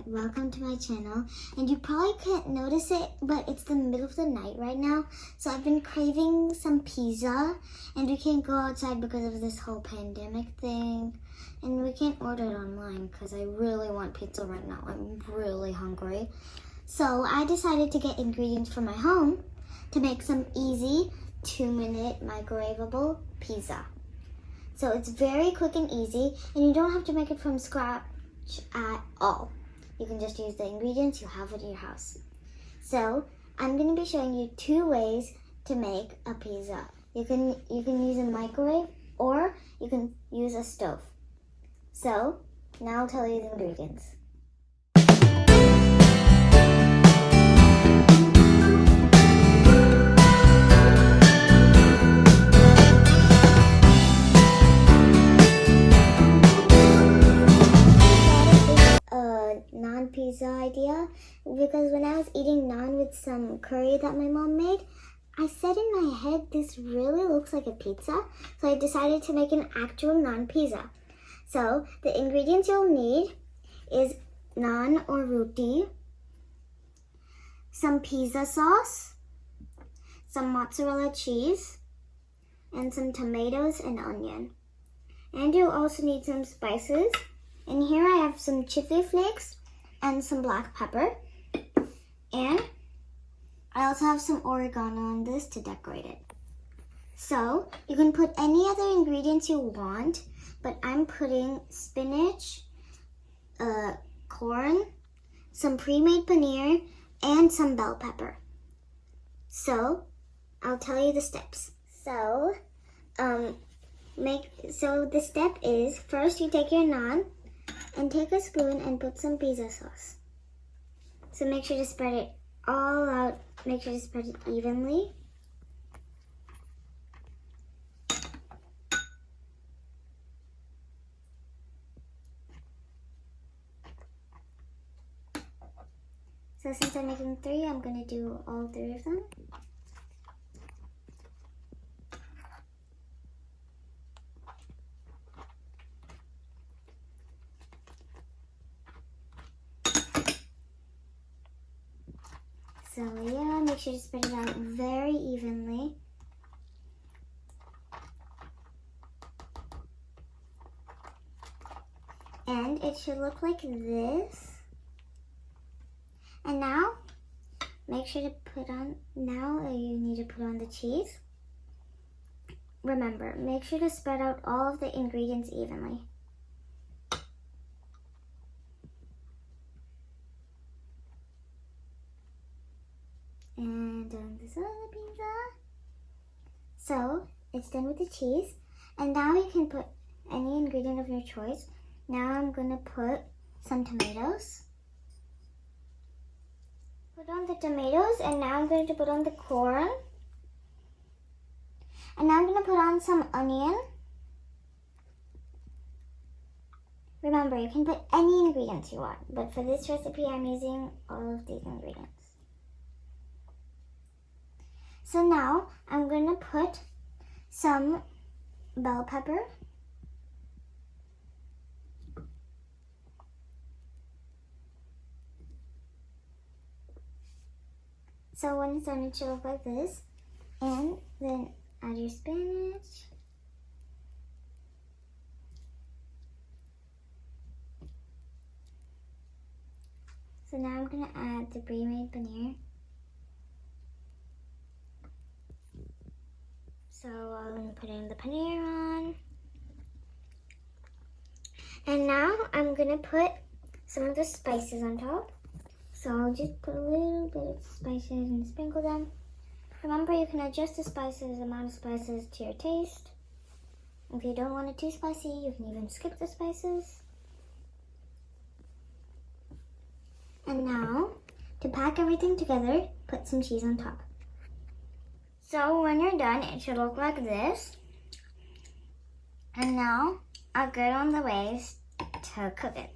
welcome to my channel. And you probably can't notice it, but it's the middle of the night right now. So I've been craving some pizza, and we can't go outside because of this whole pandemic thing. And we can't order it online because I really want pizza right now. I'm really hungry. So I decided to get ingredients from my home to make some easy 2-minute microwavable pizza. So it's very quick and easy, and you don't have to make it from scratch at all. You can just use the ingredients you have at your house. So I'm going to be showing you 2 ways to make a pizza. You can use a microwave, or you can use a stove. So now I'll tell you the ingredients. Naan pizza idea, because when I was eating naan with some curry that my mom made, I said in my head, this really looks like a pizza, so I decided to make an actual naan pizza. So the ingredients you'll need is naan or roti, some pizza sauce, some mozzarella cheese, and some tomatoes and onion. And you'll also need some spices. And here I have some chili flakes and some black pepper. And I also have some oregano on this to decorate it. So you can put any other ingredients you want, but I'm putting spinach, corn, some pre-made paneer, and some bell pepper. So I'll tell you the steps. So the step is, first you take your naan and take a spoon and put some pizza sauce. So make sure to spread it all out. Make sure to spread it evenly. So since I'm making 3, I'm going to do all 3 of them. So yeah, make sure to spread it out very evenly. And it should look like this. And now, make sure to you need to put on the cheese. Remember, make sure to spread out all of the ingredients evenly. And on this other pizza. So it's done with the cheese. And now you can put any ingredient of your choice. Now I'm going to put some tomatoes. Put on the tomatoes, and now I'm going to put on the corn. And now I'm going to put on some onion. Remember, you can put any ingredients you want, but for this recipe I'm using all of these ingredients. So now I'm going to put some bell pepper, so when it's done it should look like this, and then add your spinach, so now I'm going to add the pre-made paneer. So I'm going to put in the paneer on. And now I'm going to put some of the spices on top. So I'll just put a little bit of spices and sprinkle them. Remember, you can adjust the amount of spices to your taste. If you don't want it too spicy, you can even skip the spices. And now, to pack everything together, put some cheese on top. So when you're done, it should look like this. And now I'll get on the ways to cook it.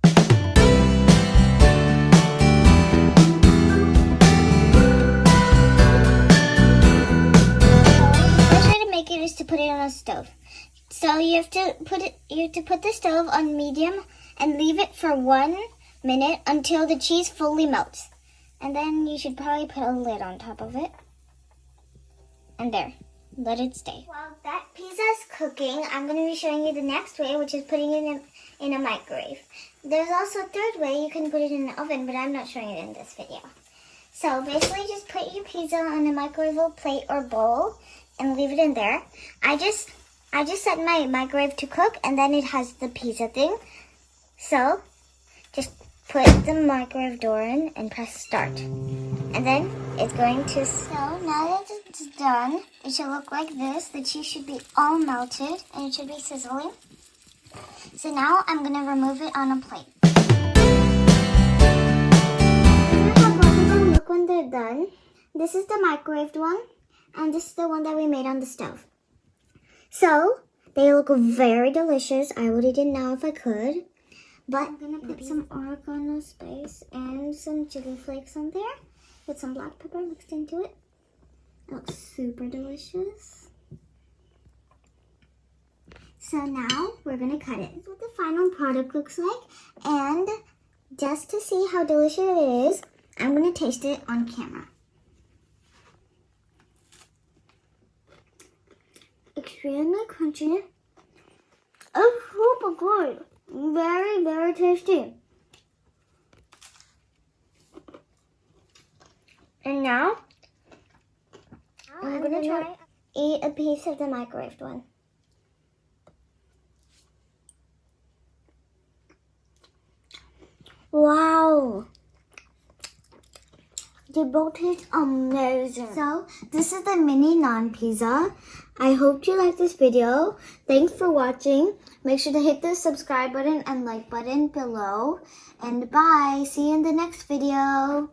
The first way to make it is to put it on a stove. So you have to put the stove on medium and leave it for 1 minute until the cheese fully melts. And then you should probably put a lid on top of it. And there, let it stay. While that pizza is cooking, I'm going to be showing you the next way, which is putting it in a microwave. There's also a third way you can put it in the oven, but I'm not showing it in this video. So basically just put your pizza on a microwave plate or bowl and leave it in there. I just set my microwave to cook, and then it has the pizza thing. So just put the microwave door in and press start. And then it's going to... So now that it's done, it should look like this. The cheese should be all melted and it should be sizzling. So now I'm going to remove it on a plate. How both of them look when they're done. This is the microwaved one, and this is the one that we made on the stove. So they look very delicious. I would eat it now if I could. But I'm going to put some oregano spice and some chili flakes on there with some black pepper mixed into it. It looks super delicious. So now we're going to cut it. This is what the final product looks like. And just to see how delicious it is, I'm going to taste it on camera. Extremely crunchy. It's super good. Very, very tasty. And now, I'm going to try to eat a piece of the microwaved one. Wow. They both taste amazing. So, this is the mini naan pizza. I hope you liked this video. Thanks for watching. Make sure to hit the subscribe button and like button below. And bye. See you in the next video.